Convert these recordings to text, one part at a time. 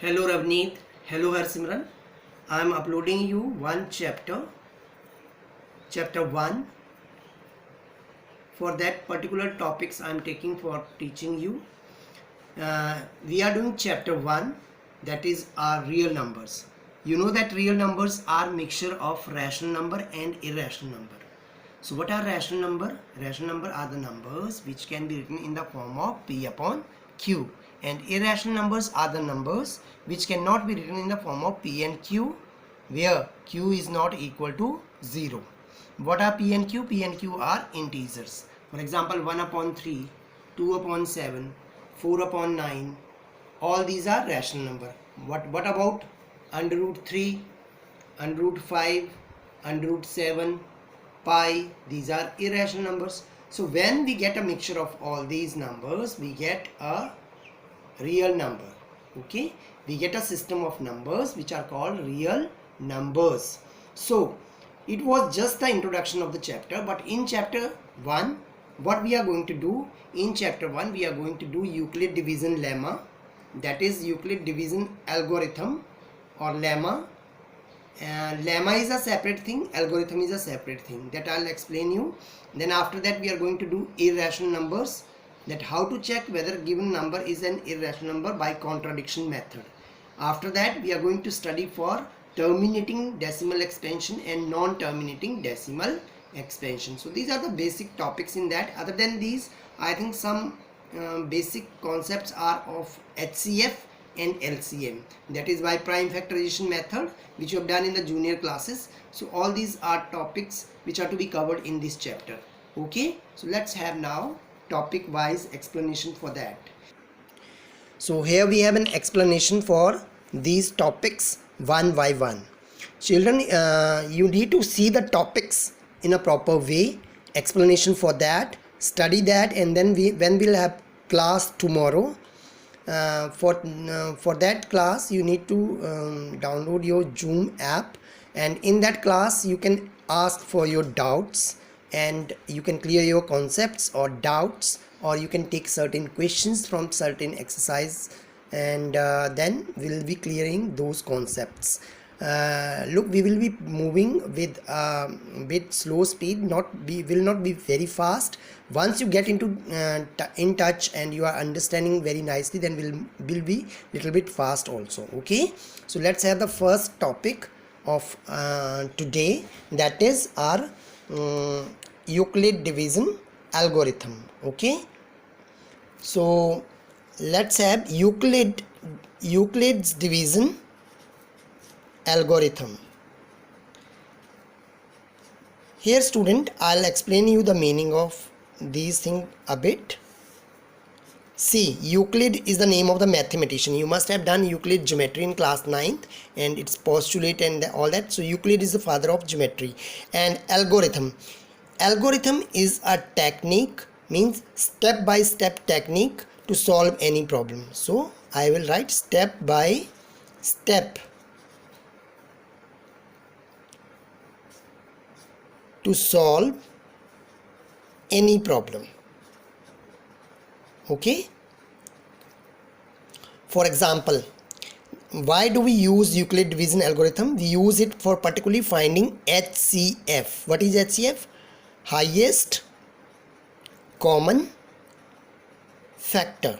Hello Ravneet, hello Harsimran. I am uploading you one chapter 1. For that particular topics I am taking for teaching you. We are doing chapter 1, that is our real numbers. You know that real numbers are mixture of rational number and irrational number. So what are rational number? Rational number are the numbers which can be written in the form of P upon Q, and irrational numbers are the numbers which cannot be written in the form of P and Q, where Q is not equal to 0. What are P and Q? P and Q are integers. For example, 1 upon 3, 2 upon 7, 4 upon 9, all these are rational number. What about under root 3, under root 5, under root 7, pi? These are irrational numbers. So when we get a mixture of all these numbers, we get a real number. Okay, we get a system of numbers which are called real numbers. So it was just the introduction of the chapter, but in chapter 1 what we are going to do, in chapter 1 we are going to do Euclid division lemma, that is Euclid division algorithm or lemma. Lemma is a separate thing, algorithm is a separate thing, that I'll explain you. Then after that we are going to do irrational numbers, that how to check whether given number is an irrational number by contradiction method. After that we are going to study for terminating decimal expansion and non-terminating decimal expansion. So these are the basic topics in that. Other than these, I think some basic concepts are of HCF and LCM, that is by prime factorization method, which you have done in the junior classes. So all these are topics which are to be covered in this chapter. Okay, so let's have now topic wise explanation for that. So here we have an explanation for these topics one by one. Children, you need to see the topics in a proper way, explanation for that, study that, and then when we'll have class tomorrow, for that class you need to download your Zoom app, and in that class you can ask for your doubts and you can clear your concepts or doubts, or you can take certain questions from certain exercise, and then we'll be clearing those concepts. Look, we will be moving with bit slow speed, will not be very fast. Once you get into in touch and you are understanding very nicely, then will be little bit fast also. Okay, so let's have the first topic of today, that is our Euclid division algorithm. Okay, so let's have Euclid's division algorithm. Here student, I'll explain you the meaning of these things a bit. See, Euclid is the name of the mathematician. You must have done Euclid geometry in class 9th and its postulate and all that. So Euclid is the father of geometry. And algorithm is a technique, means step by step technique to solve any problem. So I will write step by step to solve any problem. Okay, for example, why do we use Euclid division algorithm? We use it for particularly finding HCF. What is HCF? Highest common factor.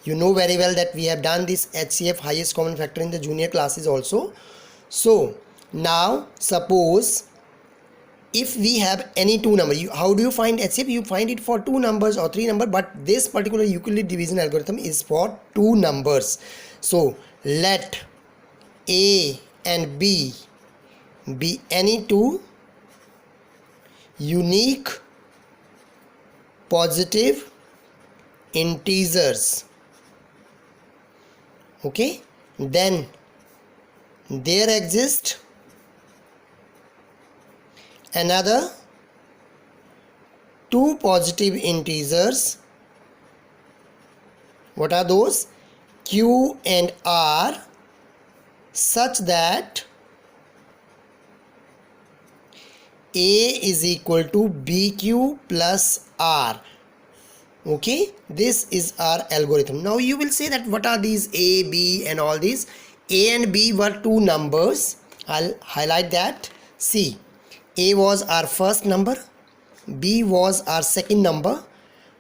You know very well that we have done this HCF, highest common factor, in the junior classes also. So now suppose if we have any two number, how do you find HCF? You find it for two numbers or three numbers, but this particular Euclid division algorithm is for two numbers. So let A and B be any two unique positive integers. Okay, then there exists another two positive integers. What are those? Q and R, such that A is equal to BQ plus R. Okay, this is our algorithm. Now you will say that what are these A, B and all these? A and B were two numbers. I'll highlight that. See, A was our first number, B was our second number.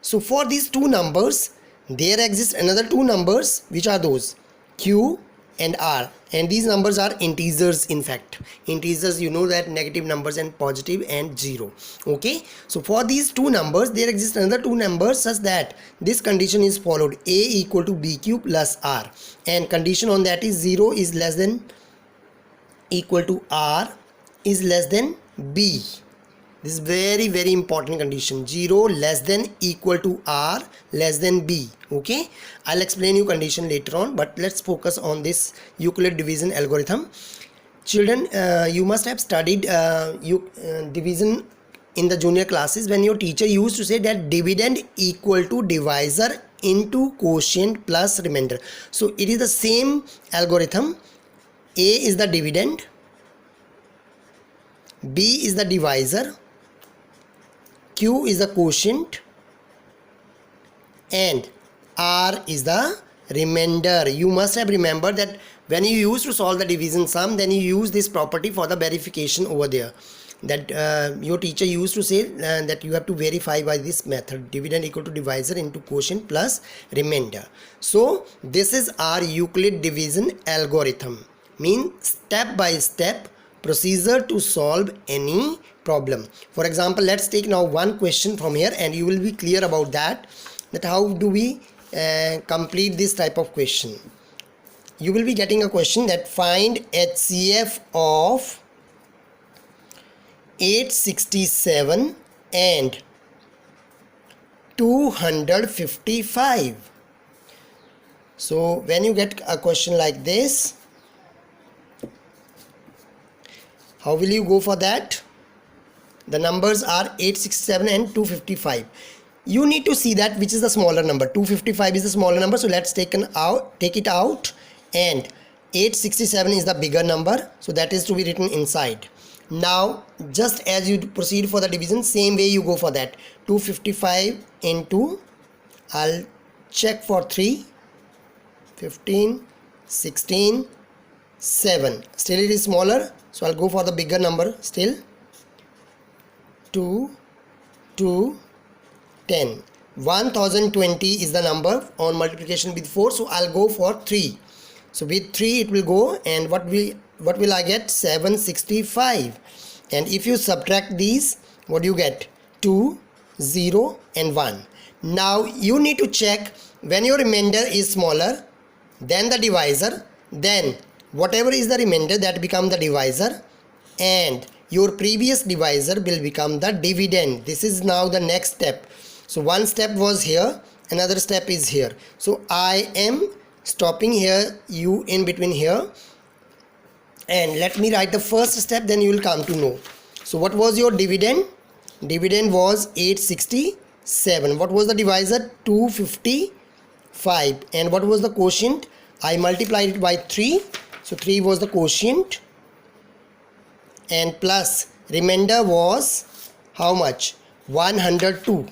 So for these two numbers, there exist another two numbers, which are those Q and R, and these numbers are integers. In fact, integers, you know that negative numbers and positive and 0. Okay, so for these two numbers there exist another two numbers such that this condition is followed: A equal to BQ plus R, and condition on that is 0 is less than equal to R is less than B. This is very important condition: 0 less than equal to R less than B. Okay, I'll explain you condition later on, but let's focus on this Euclid division algorithm. Children, you must have studied division in the junior classes, when your teacher used to say that dividend equal to divisor into quotient plus remainder. So it is the same algorithm. A is the dividend, B is the divisor, Q is the quotient, and R is the remainder. You must have remembered that when you used to solve the division sum, then you use this property for the verification over there. That your teacher used to say that you have to verify by this method: dividend equal to divisor into quotient plus remainder. So this is our Euclid division algorithm, mean step by step procedure to solve any problem. For example, let's take now one question from here and you will be clear about that how do we complete this type of question. You will be getting a question that find HCF of 867 and 255. So when you get a question like this, how will you go for that? The numbers are 867 and 255. You need to see that which is the smaller number. 255 is the smaller number, so let's take it out, and 867 is the bigger number, so that is to be written inside. Now just as you proceed for the division, same way you go for that. 255 into, I'll check for 3, 15, 16, 7. Still it is smaller, so I'll go for the bigger number still. 2, 2, 10. 1020 is the number on multiplication with 4, so I'll go for 3. So with 3 it will go, and what will I get? 765. And if you subtract these, what do you get? 2, 0 and 1. Now you need to check, when your remainder is smaller than the divisor, then whatever is the remainder, that become the divisor, and your previous divisor will become the dividend. This is now the next step. So one step was here, another step is here. So I am stopping here, you in between here, and let me write the first step, then you will come to know. So what was your dividend? Dividend was 867. What was the divisor? 255. And what was the quotient? I multiplied it by 3. So 3 was the quotient, and plus remainder was how much? 102.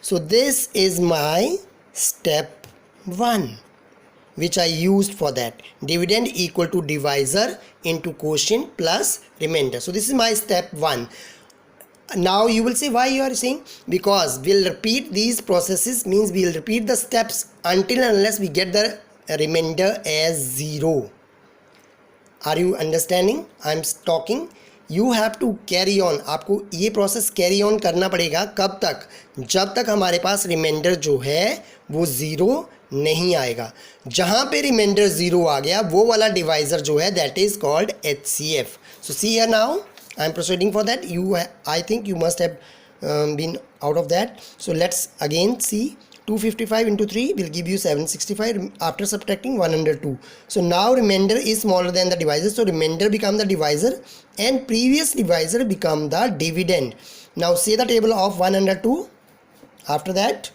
So this is my step 1 which I used for that. Dividend equal to divisor into quotient plus remainder. So this is my step 1. Now you will say, why you are saying? Because we'll repeat these processes, means we'll repeat the steps until and unless we get the remainder as 0. Are you understanding? I'm talking. You have to carry on. आपको ये process carry on करना पड़ेगा. कब तक? जब तक हमारे पास remainder जो है वो 0 नहीं आएगा. जहाँ पे remainder 0 आ गया, वो वाला divisor जो है, that is called HCF. So see here now, I'm proceeding for that. I think you must have been out of that. So let's again see. 255 into 3 will give you 765 after subtracting 102. So now remainder is smaller than the divisor, so remainder become the divisor and previous divisor become the dividend. Now say the table of 102. After that,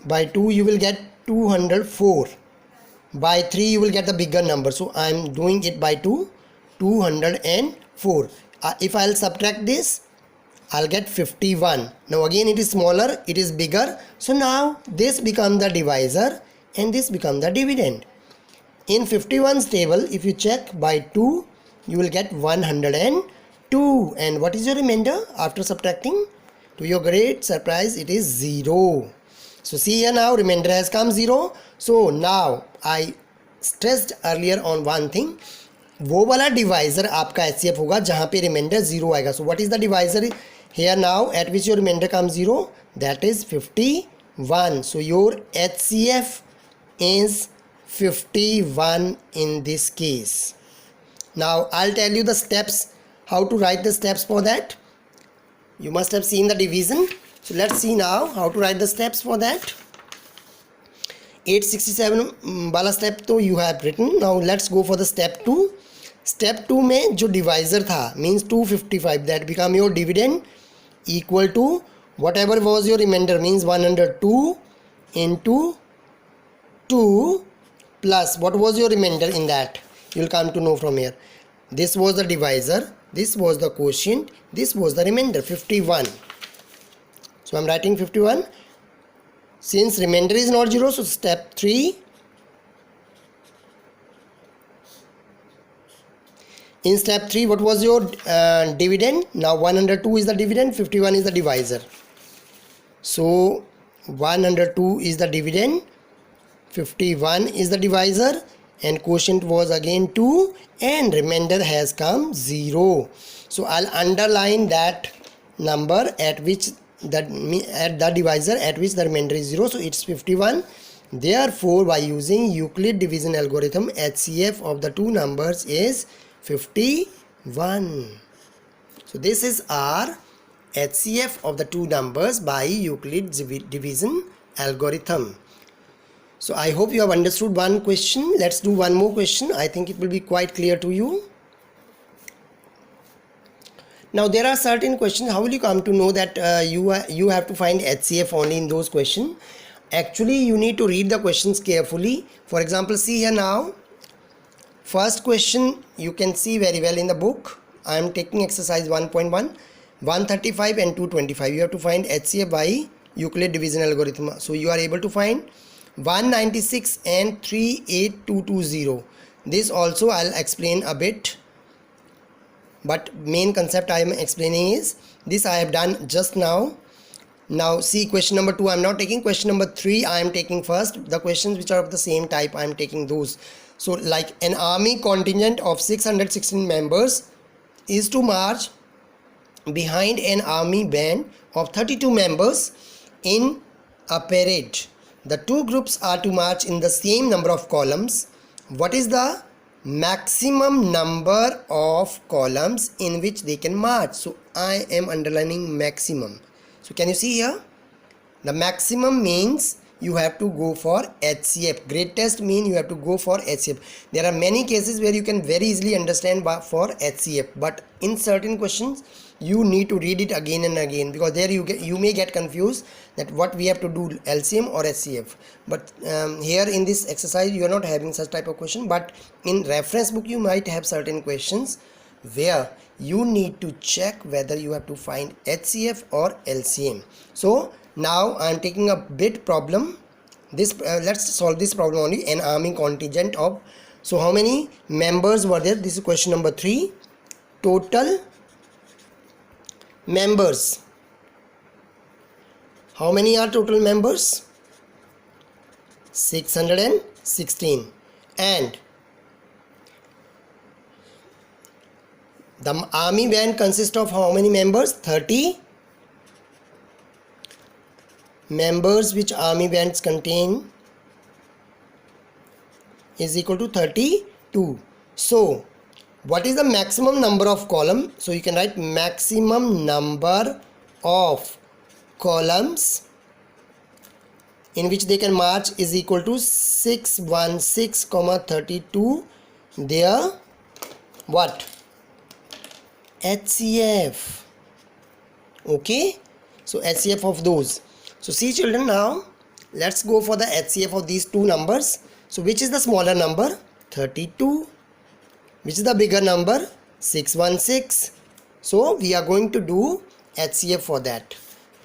by 2 you will get 204. By 3 you will get the bigger number, so I am doing it by 2, 204. If I will subtract this, I'll get 51. Now again it is smaller, it is bigger. So now this becomes the divisor and this becomes the dividend. In 51's table, if you check by 2, you will get 102. And what is your remainder after subtracting? To your great surprise, it is 0. So see here now, remainder has come 0. So now I stressed earlier on one thing. वो वाला divisor आपका HCF होगा जहाँ पे remainder 0 आएगा. So what is the divisor here now at which your remainder comes 0? That is 51. So your HCF is 51 in this case. Now I'll tell you the steps, how to write the steps for that. You must have seen the division. So let's see now how to write the steps for that. 867 वाला step तो you have written. Now let's go for the step 2. Step 2 में जो divisor था means 255, that become your dividend equal to whatever was your remainder means 102 into 2 plus what was your remainder in that. You will come to know from here. This was the divisor, this was the quotient, this was the remainder 51. So I am writing 51. Since remainder is not 0, so step 3. In step 3, what was your dividend? Now 102 is the dividend, 51 is the divisor. So 102 is the dividend, 51 is the divisor, and quotient was again 2 and remainder has come 0. So I'll underline that number at which at the divisor at which the remainder is 0. So it's 51. Therefore, by using Euclid division algorithm, HCF of the two numbers is 51. So this is our HCF of the two numbers by Euclid division algorithm. So I hope you have understood one question. Let's do one more question. I think it will be quite clear to you. Now there are certain questions. How will you come to know that you have to find HCF only in those questions? Actually, you need to read the questions carefully. For example, see here now. First question you can see very well in the book. I am taking exercise 1.1, 135 and 225. You have to find HCF by Euclid division algorithm. So you are able to find 196 and 38220. This also I'll explain a bit. But main concept I am explaining is this I have done just now. Now see question number 2 I am not taking. Question number 3 I am taking first. The questions which are of the same type I am taking those. So like an army contingent of 616 members is to march behind an army band of 32 members in a parade. The two groups are to march in the same number of columns. What is the maximum number of columns in which they can march? So I am underlining maximum. So can you see here? The maximum means you have to go for HCF. Greatest mean you have to go for HCF. There are many cases where you can very easily understand for HCF, but in certain questions you need to read it again and again, because there you may get confused that what we have to do, LCM or HCF. But here in this exercise you are not having such type of question, but in reference book you might have certain questions where you need to check whether you have to find HCF or LCM. So now I am taking a bit problem. This let's solve this problem only. An army contingent of, so how many members were there? This is question number 3. Total members. How many are total members? 616. And the army band consists of how many members? 30 members which army bands contain is equal to 32. So what is the maximum number of columns? So you can write maximum number of columns in which they can march is equal to 616, 32. Their what? HCF. Okay, so HCF of those. So see children, now let's go for the HCF of these two numbers. So which is the smaller number? 32. Which is the bigger number? 616. So we are going to do HCF for that.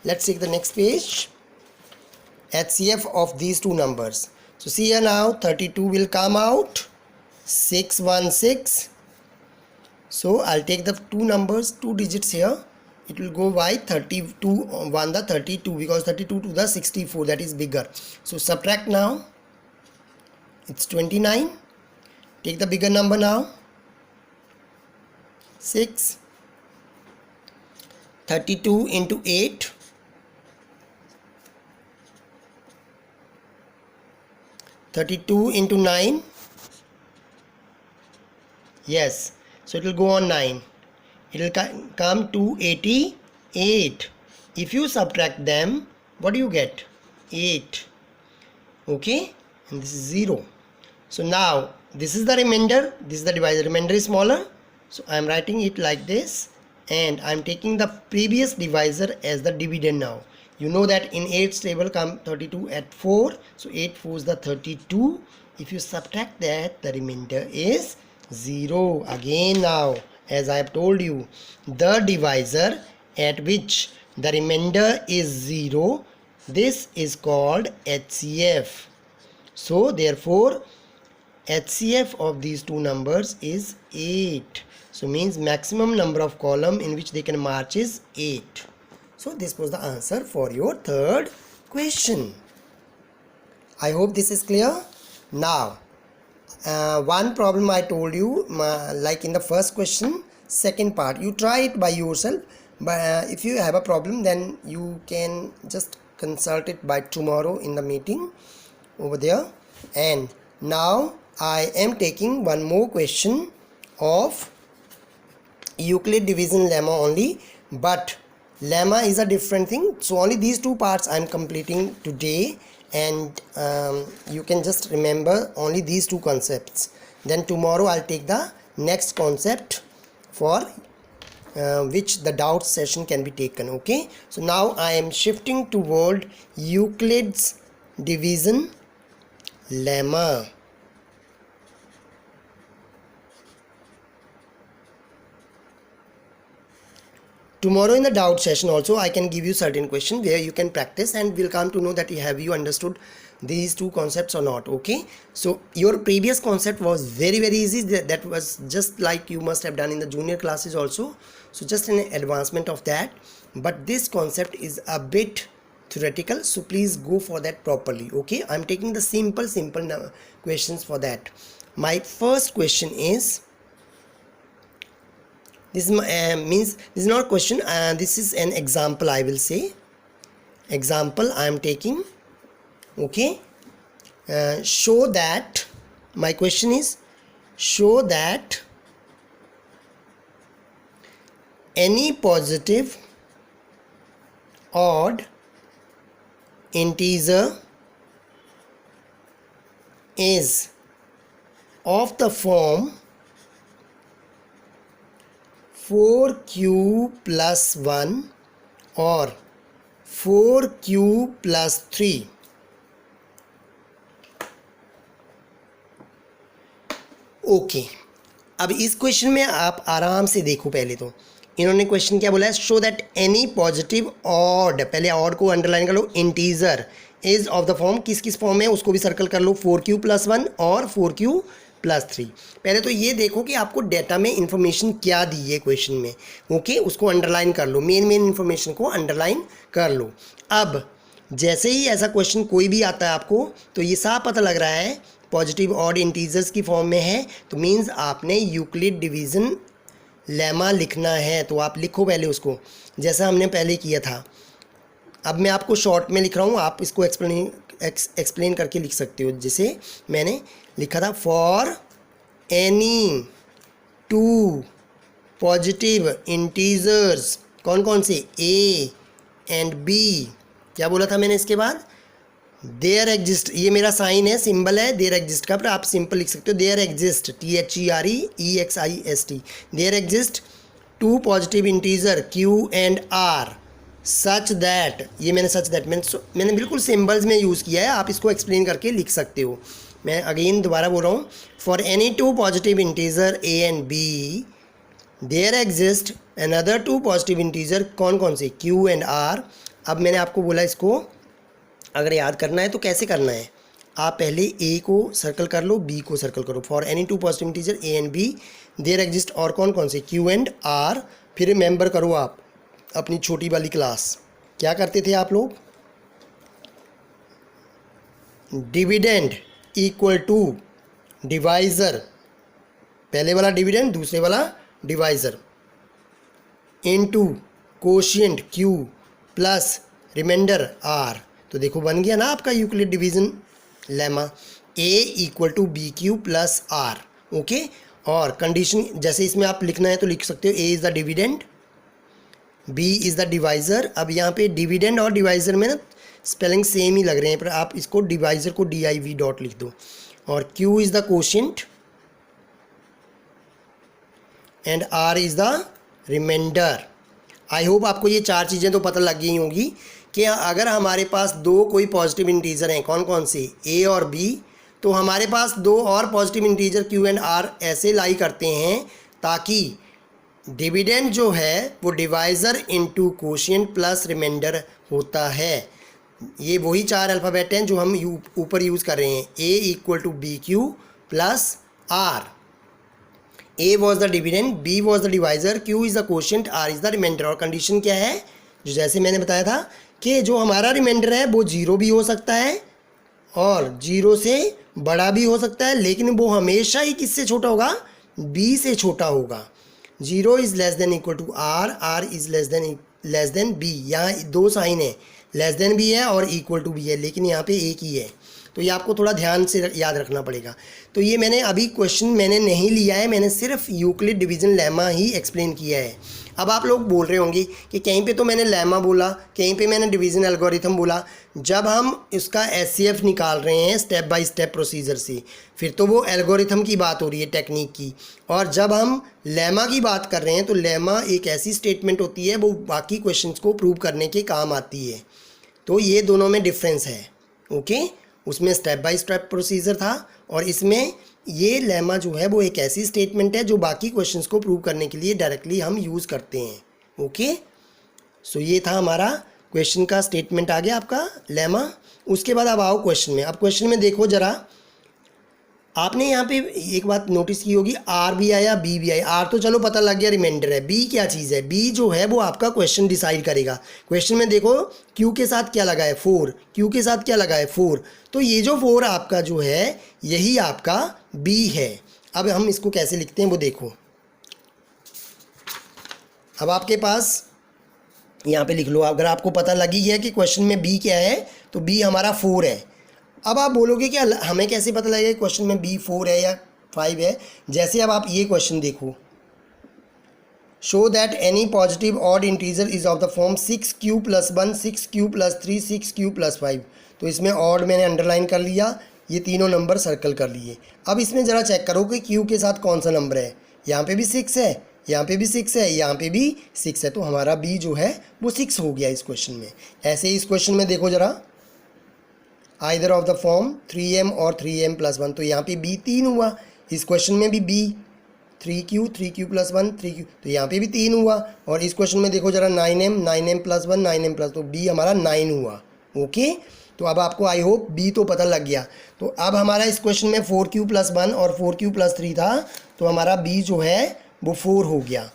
Let's take the next page. HCF of these two numbers. So see here now, 32 will come out, 616. So I'll take the two numbers, two digits here. It will go by 32 1 the 32, because 32 to the 64, that is bigger. So subtract now. It's 29. Take the bigger number now. 6. 32 into 8. 32 into 9. Yes. So it will go on 9. It will come to 88. If you subtract them, what do you get? 8. Okay. And this is 0. So now this is the remainder. This is the divisor. Remainder is smaller. So I am writing it like this. And I am taking the previous divisor as the dividend now. You know that in 8's table come 32 at 4. So 8 4 is the 32. If you subtract that, the remainder is 0. Again now, as I have told you, the divisor at which the remainder is 0, this is called HCF. So therefore, HCF of these two numbers is 8. So means maximum number of column in which they can march is 8. So this was the answer for your third question. I hope this is clear. Now, one problem I told you, like in the first question, second part, you try it by yourself. But if you have a problem, then you can just consult it by tomorrow in the meeting over there. And now I am taking one more question of Euclid division lemma only, but lemma is a different thing. So only these two parts I am completing today, and you can just remember only these two concepts. Then tomorrow I'll take the next concept for which the doubt session can be taken. Okay, so now I am shifting toward Euclid's division lemma. Tomorrow in the doubt session also I can give you certain questions where you can practice, and will come to know that have you understood these two concepts or not. Okay, so your previous concept was very easy. That was just like you must have done in the junior classes also. So just an advancement of that, but this concept is a bit theoretical, so please go for that properly. Okay, I'm taking the simple questions for that. My first question is, this means this is not a question, this is an example. I will say example I am taking. Okay, show that, my question is, show that any positive odd integer is of the form 4q plus 1 or 4q plus 3. Okay, अब इस question में आप आराम से देखो। पहले तो इन्होंने क्वेश्चन क्या बोला है, show that any positive odd, पहले ऑड को अंडरलाइन कर लो, integer is of the form, किस फॉर्म है उसको भी सर्कल कर लो, 4q प्लस 1 और 4q प्लस 3। पहले तो ये देखो कि आपको डेटा में इंफॉर्मेशन क्या दी है क्वेश्चन में। ओके, उसको अंडरलाइन कर लो, मेन इंफॉर्मेशन को अंडरलाइन कर लो। अब जैसे ही ऐसा क्वेश्चन कोई भी आता है आपको, तो ये साफ पता लग रहा है पॉजिटिव ऑड इंटीजर्स की फॉर्म में है, तो मीन्स आपने यूक्लिड डिवीज़न लेमा लिखना है। तो आप लिखो पहले उसको, जैसा हमने पहले किया था। अब मैं आपको शॉर्ट में लिख रहा हूँ, आप इसको एक्सप्लेन करके लिख सकते हो। जैसे मैंने लिखा था, for any two positive integers, कौन कौन से, ए एंड बी, क्या बोला था मैंने इसके बाद, देयर एग्जिस्ट, ये मेरा साइन है, सिंबल है देयर एग्जिस्ट का, पर आप सिंपल लिख सकते हो, there exist, THEREEXIST, there exist two positive integer Q and R such that, ये मैंने सच दैट मैंने बिल्कुल सिंबल्स में यूज़ किया है, आप इसको एक्सप्लेन करके लिख सकते हो। मैं अगेन दोबारा बोल रहा हूँ, for any two positive integer A and B there exist another two positive integer, कौन कौन से, क्यू एंड आर। अब मैंने आपको बोला इसको अगर याद करना है तो कैसे करना है, आप पहले ए को सर्कल कर लो, बी को सर्कल करो। For any two positive integer A and B there exist, और कौन कौन से, क्यू एंड आर। फिर रिमेंबर करो आप अपनी छोटी वाली क्लास, क्या करते थे आप लोग, डिविडेंड इक्वल टू डिवाइज़र, पहले वाला डिविडेंड दूसरे वाला divisor, into quotient Q plus remainder R. तो देखो बन गया ना आपका Euclid division lemma, A equal to B Q plus R. Okay, और कंडीशन जैसे इसमें आप लिखना है तो लिख सकते हो, A is the dividend, B is the divisor. अब यहाँ पे डिविडेंड और डिवाइज़र में ना स्पेलिंग सेम ही लग रहे हैं, पर आप इसको डिवाइज़र को DIV डॉट लिख दो, और Q is the quotient and R is the remainder. I hope आपको ये चार चीज़ें तो पता लग गई होंगी कि अगर हमारे पास दो कोई पॉजिटिव इंटीजर हैं, कौन कौन से, ए और बी, तो हमारे पास दो और positive integer Q and R ऐसे लाई करते हैं ताकि डिविडेंड जो है वो divisor into quotient plus remainder होता है। ये वही चार अल्फ़ाबेट हैं जो हम ऊपर यूज़ कर रहे हैं, A equal to B Q plus R. A was the dividend, B was the divisor, Q is the quotient, R is the remainder. और कंडीशन क्या है, जो जैसे मैंने बताया था कि जो हमारा रिमाइंडर है वो 0 भी हो सकता है और 0 से बड़ा भी हो सकता है, लेकिन वो हमेशा ही किससे छोटा होगा, b से छोटा होगा। 0 is less than equal to R, R is less than b। यहाँ दो साइन है, लेस देन भी है और इक्वल टू भी है, लेकिन यहाँ पे एक ही है, तो ये आपको थोड़ा ध्यान से याद रखना पड़ेगा। तो ये मैंने अभी क्वेश्चन मैंने नहीं लिया है, मैंने सिर्फ यूक्लिड डिवीज़न लेमा ही एक्सप्लेन किया है। अब आप लोग बोल रहे होंगे कि कहीं पे तो मैंने लेमा बोला, कहीं पे मैंने डिवीज़न एल्गोरिथम बोला। जब हम इसका SCF निकाल रहे हैं स्टेप बाय स्टेप प्रोसीजर से, फिर तो वो एल्गोरिथम की बात हो रही है, टेक्निक की। और जब हम लेमा की बात कर रहे हैं तो लेमा एक ऐसी स्टेटमेंट होती है वो बाकी क्वेश्चंस को प्रूव करने के काम आती है। तो ये दोनों में डिफरेंस है। ओके, उसमें स्टेप बाय स्टेप प्रोसीजर था और इसमें ये लेमा जो है वो एक ऐसी स्टेटमेंट है जो बाकी क्वेश्चंस को प्रूव करने के लिए डायरेक्टली हम यूज़ करते हैं। ओके, सो ये था हमारा क्वेश्चन का स्टेटमेंट आ गया आपका लेमा। उसके बाद अब आओ क्वेश्चन में। अब क्वेश्चन में देखो ज़रा, आपने यहाँ पे एक बात नोटिस की होगी, आर भी आया बी भी आया। आर तो चलो पता लग गया रिमाइंडर है, बी क्या चीज़ है, बी जो है वो आपका क्वेश्चन डिसाइड करेगा। क्वेश्चन में देखो क्यू के साथ क्या लगा है 4, क्यू के साथ क्या लगा है 4, तो ये जो 4 आपका जो है यही आपका बी है। अब हम इसको कैसे लिखते हैं वो देखो। अब आपके पास यहाँ पे लिख लो, अगर आपको पता लगी है कि क्वेश्चन में बी क्या है तो बी हमारा 4 है। अब आप बोलोगे कि हमें कैसे पता लगेगा क्वेश्चन में बी 4 है या 5 है। जैसे अब आप ये क्वेश्चन देखो, show that any positive odd integer is of the form 6q + 1, 6q + 3, 6q + 5। तो इसमें ऑड मैंने अंडरलाइन कर लिया, ये तीनों नंबर सर्कल कर लिए। अब इसमें ज़रा चेक करो कि q के साथ कौन सा नंबर है। यहाँ पे भी 6 है, यहाँ पे भी 6 है, यहाँ पे भी 6 है, तो हमारा b जो है वो 6 हो गया इस क्वेश्चन में। ऐसे ही इस क्वेश्चन में देखो ज़रा, either of the form 3m और 3m + 1, तो यहाँ पे b 3 हुआ। इस क्वेश्चन में भी b 3q + 1 3q, तो यहाँ पे भी 3 हुआ। और इस क्वेश्चन में देखो ज़रा 9m + 1 9m +, तो b हमारा 9 हुआ। ओके, तो अब आपको आई होप b तो पता लग गया। तो अब हमारा इस क्वेश्चन में 4q + 1 और 4q + 3 था, तो हमारा b जो है वो 4 हो गया।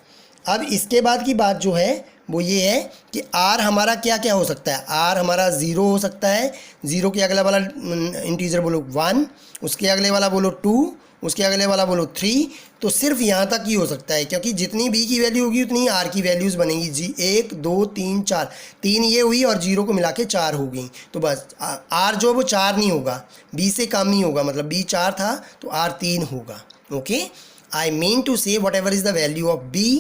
अब इसके बाद की बात जो है वो ये है कि r हमारा क्या क्या हो सकता है। r हमारा 0 हो सकता है, 0 के अगले वाला इंटीजर बोलो 1, उसके अगले वाला बोलो 2, उसके अगले वाला बोलो 3। तो सिर्फ यहाँ तक ही हो सकता है, क्योंकि जितनी b की वैल्यू होगी उतनी r की वैल्यूज़ बनेगी। जी 1 2 3 4, 3 ये हुई और 0 को मिला के 4 हो गई। तो बस r जो है वो 4 नहीं होगा, b से कम ही होगा, मतलब b 4 था तो r 3 होगा। ओके, आई मीन टू से what ever is the value of b,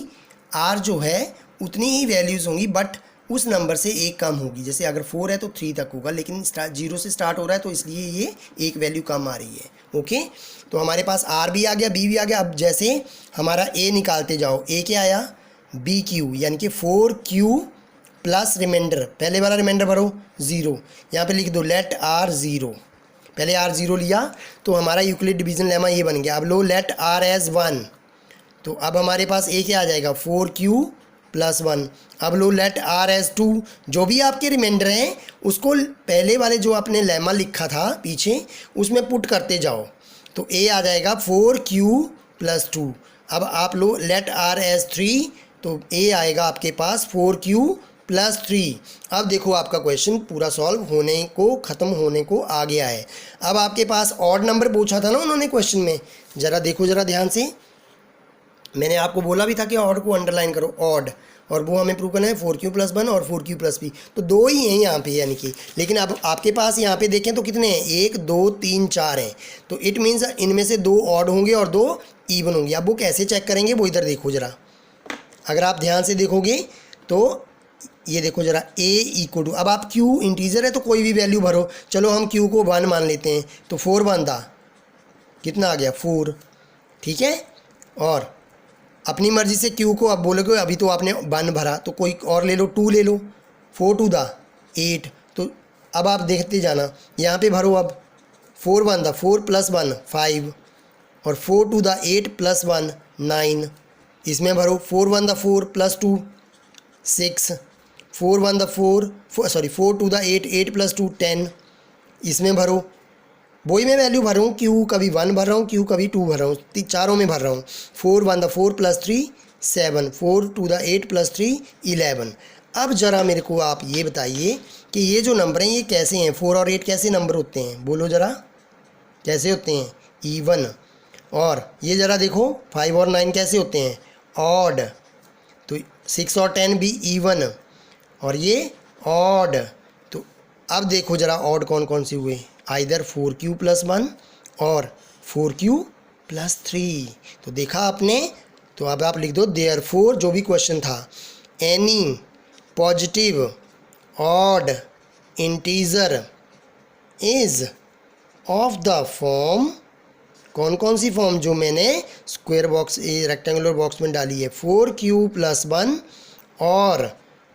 r जो है उतनी ही वैल्यूज़ होंगी बट उस नंबर से एक कम होगी। जैसे अगर 4 है तो 3 तक होगा, लेकिन 0 से स्टार्ट हो रहा है तो इसलिए ये एक वैल्यू कम आ रही है। ओके, तो हमारे पास r भी आ गया, b भी आ गया। अब जैसे हमारा a निकालते जाओ, a क्या आया bq, यानी कि 4q प्लस रिमाइंडर, पहले वाला रिमाइंडर भरो 0, यहाँ पे लिख दो लेट r 0। पहले r 0 लिया तो हमारा यूक्लिड डिवीज़न लेमा ये बन गया। अब लो लेट r एज 1, तो अब हमारे पास ए क्या आ जाएगा 4Q + 1। अब लो लेट R एज 2, जो भी आपके रिमाइंडर हैं उसको पहले वाले जो आपने लेमा लिखा था पीछे उसमें पुट करते जाओ। तो ए आ जाएगा 4Q + 2। अब आप लो लेट R एज 3, तो ए आएगा आपके पास 4Q + 3। अब देखो आपका क्वेश्चन पूरा सॉल्व होने को ख़त्म होने को आ गया है। अब आपके पास ऑड नंबर पूछा था ना उन्होंने क्वेश्चन में, ज़रा देखो ज़रा ध्यान से। मैंने आपको बोला भी था कि ऑड को अंडरलाइन करो, ऑड, और वो हमें प्रूव करना है 4Q + 1 और 4Q + p। तो दो ही हैं यहाँ पे यानी कि, लेकिन अब आपके पास यहाँ पे देखें तो कितने हैं, 1 2 3 4 हैं। तो इट मीन्स इनमें से 2 ऑड होंगे और 2 ईवन होंगे। अब वो कैसे चेक करेंगे वो इधर देखो ज़रा, अगर आप ध्यान से देखोगे तो ये देखो ज़रा a = अब आप q इंटीजर है तो कोई भी वैल्यू भरो। चलो हम q को 1 मान लेते हैं, तो 4 बनता कितना आ गया 4, ठीक है। और अपनी मर्ज़ी से q को अब बोलोगे, अभी तो आपने 1 भरा तो कोई और ले लो, 2 ले लो, 4 2 8। तो अब आप देखते जाना, यहाँ पे भरो। अब 4 बनता 4 + 1 5, और 4 2 8 + 1 9। इसमें भरो 4 1 4 + 2 6, 4 1 4 2 8 8 + 2 10। इसमें भरो, वही मैं वैल्यू भर रहा हूँ, क्यू कभी 1 भर रहा हूँ, क्यू कभी 2 भर रहा हूँ, चारों में भर रहा हूँ। 4 1 4 + 3 7, 4 2 8 + 3 11। अब ज़रा मेरे को आप ये बताइए कि ये जो नंबर हैं ये कैसे हैं, 4 और 8 कैसे नंबर होते हैं, बोलो ज़रा कैसे होते हैं, ईवन। और ये ज़रा देखो 5 और 9 कैसे होते हैं, ऑड। तो 6 और 10 भी ईवन, और ये ऑड। तो अब देखो ज़रा ऑड कौन कौन से हुए, आइदर 4Q + 1 और 4Q + 3। तो देखा आपने। तो अब आप लिख दो देयरफॉर, जो भी क्वेश्चन था, any positive odd integer is of the form, कौन कौन सी फॉर्म, जो मैंने स्क्वायर बॉक्स रेक्टेंगुलर बॉक्स में डाली है, 4Q + 1 और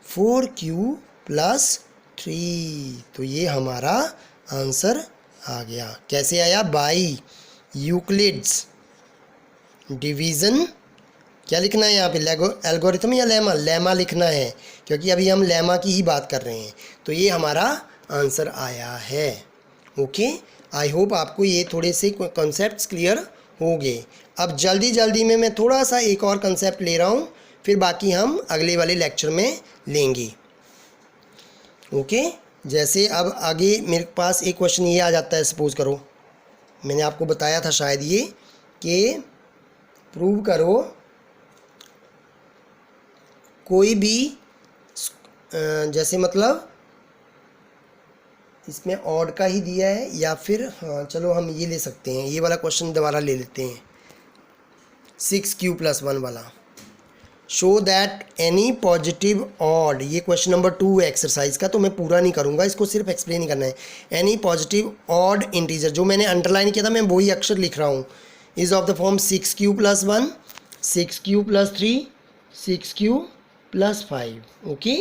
4Q + 3। तो ये हमारा आंसर आ गया। कैसे आया, बाई यूक्लिड्स डिवीज़न। क्या लिखना है यहाँ पे, एल्गोरिथम या लेमा, लेमा लिखना है, क्योंकि अभी हम लेमा की ही बात कर रहे हैं। तो ये हमारा आंसर आया है। ओके, आई होप आपको ये थोड़े से कॉन्सेप्ट्स क्लियर हो गए। अब जल्दी जल्दी में मैं थोड़ा सा एक और कंसेप्ट ले रहा हूँ, फिर बाकी हम अगले वाले लेक्चर में लेंगे। ओके, जैसे अब आगे मेरे पास एक क्वेश्चन ये आ जाता है, सपोज करो मैंने आपको बताया था शायद ये, कि प्रूव करो कोई भी जैसे मतलब इसमें ऑड का ही दिया है, या फिर हाँ चलो हम ये ले सकते हैं, ये वाला क्वेश्चन दोबारा ले लेते हैं, 6Q + 1 वाला। Show that any positive odd, ये क्वेश्चन नंबर 2 है एक्सरसाइज का, तो मैं पूरा नहीं करूँगा, इसको सिर्फ एक्सप्लेन ही करना है। एनी पॉजिटिव ऑड इंटीजर, जो मैंने अंडरलाइन किया था मैं वही अक्षर लिख रहा हूँ, is of the form 6Q + 1, 6Q + 3, 6Q + 5। Okay,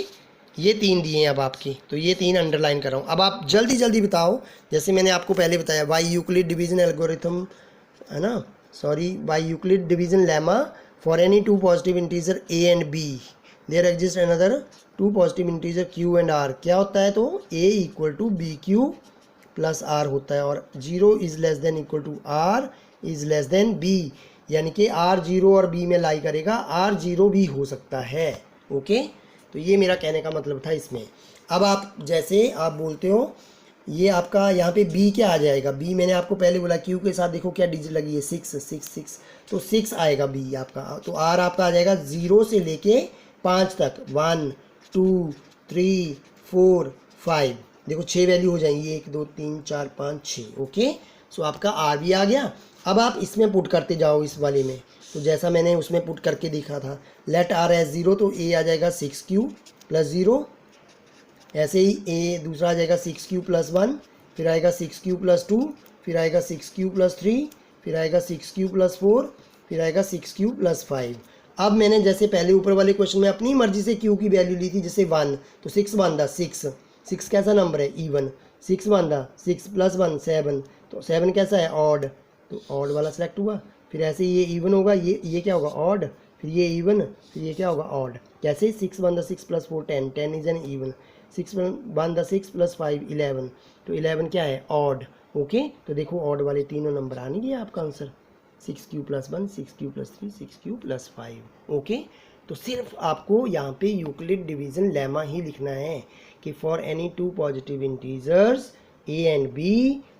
ये 3 दिए हैं अब आपके, तो ये 3 अंडरलाइन कर रहा हूँ। अब आप जल्दी जल्दी बताओ, जैसे मैंने आपको पहले बताया, बाई यूक्लिड डिवीजन एल्गोरिथम है ना, sorry, by Euclid division lemma, for any two positive integer a and b there exists another two positive integer q and r। क्या होता है, तो a = bq + r होता है, और 0 is less than equal to r is less than b, यानी कि r 0 और b में लाई करेगा, r 0 भी हो सकता है। ओके, तो ये मेरा कहने का मतलब था इसमें। अब आप जैसे आप बोलते हो, ये आपका यहाँ पे b क्या आ जाएगा, b मैंने आपको पहले बोला q के साथ देखो क्या डिजिट लगी है, 6 6 6, तो 6 आएगा b आपका। तो r आपका आ जाएगा 0 से लेके 5 तक, 1 2 3 4 5, देखो 6 वैल्यू हो जाएंगी, 1 2 3 4 5 6। ओके, सो आपका r भी आ गया। अब आप इसमें पुट करते जाओ इस वाले में, तो जैसा मैंने उसमें पुट करके देखा था, लेट r एज 0, तो a आ जाएगा 6Q + 0, ऐसे ही a दूसरा आ जाएगा 6Q + 1, फिर आएगा 6Q + 2, फिर आएगा 6Q + 3, फिर आएगा 6Q + 4, फिर आएगा 6Q + 5। अब मैंने जैसे पहले ऊपर वाले क्वेश्चन में अपनी मर्जी से Q की वैल्यू ली थी, जैसे 1, तो 6 बनता 6, 6 कैसा नंबर है, ईवन। 6 बनता 6 + 1 7, तो 7 कैसा है, ऑड, तो ऑड वाला सेलेक्ट हुआ। फिर ऐसे ये इवन होगा, ये क्या होगा ऑड, फिर ये इवन, फिर ये क्या होगा ऑड। कैसे 6 1 the 6 + 4 10, 10 is an even, 6 1 the 6 + 5 11, तो 11 क्या है ऑड। ओके, तो देखो ऑड वाले तीनों नंबर आ नहीं गया आपका आंसर, 6 + 1 6 + 3 6 + 5। ओके, तो सिर्फ आपको यहाँ पे यूक्लिड डिवीजन लेमा ही लिखना है कि for any two positive integers a and b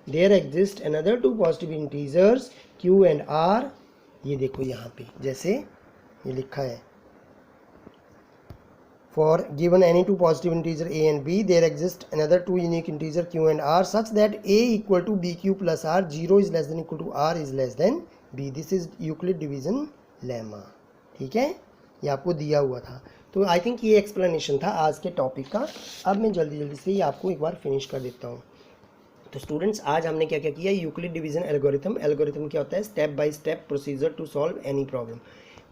there exist another two positive integers q and r। ये देखो यहाँ पे जैसे ये लिखा है, for given any two positive integer a and b there exist another two unique integer q and r such that a equal to bq plus r, 0 is less than equal to r is less than b। this is Euclid division lemma। ठीक है, ये आपको दिया हुआ था। तो I think ये explanation था आज के टॉपिक का। अब मैं जल्दी से ये आपको एक बार फिनिश कर देता हूँ। तो स्टूडेंट्स आज हमने क्या क्या किया, यूक्लिड डिवीजन एल्गोरिथम। एल्गोरिथम क्या होता है, step by step procedure to solve any problem.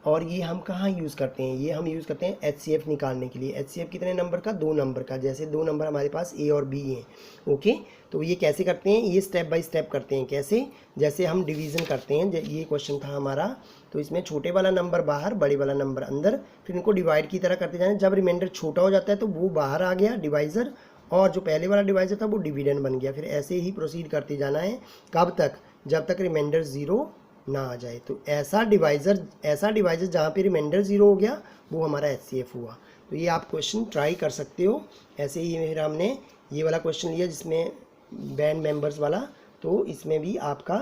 और ये हम कहाँ यूज़ करते हैं, ये हम यूज़ करते हैं HCF निकालने के लिए। HCF कितने नंबर का, 2 नंबर का। जैसे 2 नंबर हमारे पास A और B हैं। ओके, तो ये कैसे करते हैं, ये स्टेप बाय स्टेप करते हैं। कैसे, जैसे हम डिवीज़न करते हैं, ये क्वेश्चन था हमारा, तो इसमें छोटे वाला नंबर बाहर, बड़े वाला नंबर अंदर, फिर इनको डिवाइड की तरह करते जाएं। जब रिमाइंडर छोटा हो जाता है तो वो बाहर आ गया डिवाइज़र, और जो पहले वाला डिवाइज़र था वो डिविडेंड बन गया। फिर ऐसे ही प्रोसीड करते जाना है, कब तक, जब तक रिमाइंडर 0 ना आ जाए। तो ऐसा डिवाइज़र जहाँ पे रिमाइंडर 0 हो गया वो हमारा HCF हुआ। तो ये आप क्वेश्चन ट्राई कर सकते हो। ऐसे ही फिर हमने ये वाला क्वेश्चन लिया जिसमें बैंड मेंबर्स वाला, तो इसमें भी आपका,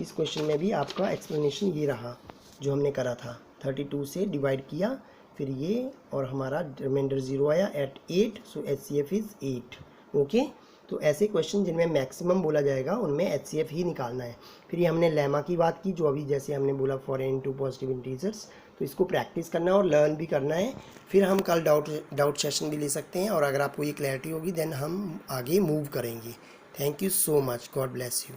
इस क्वेश्चन में भी आपका एक्सप्लेनेशन ये रहा जो हमने करा था। 32 से डिवाइड किया, फिर ये, और हमारा रिमाइंडर 0 आया at 8, so HCF is 8। Okay, तो ऐसे क्वेश्चन जिनमें मैक्सिमम बोला जाएगा उनमें HCF ही निकालना है। फिर ये हमने लेमा की बात की, जो अभी जैसे हमने बोला for any two positive integers, तो इसको प्रैक्टिस करना है और लर्न भी करना है। फिर हम कल डाउट सेशन भी ले सकते हैं, और अगर आपको ये क्लैरिटी होगी देन हम आगे मूव करेंगे। Thank you so much, God bless you.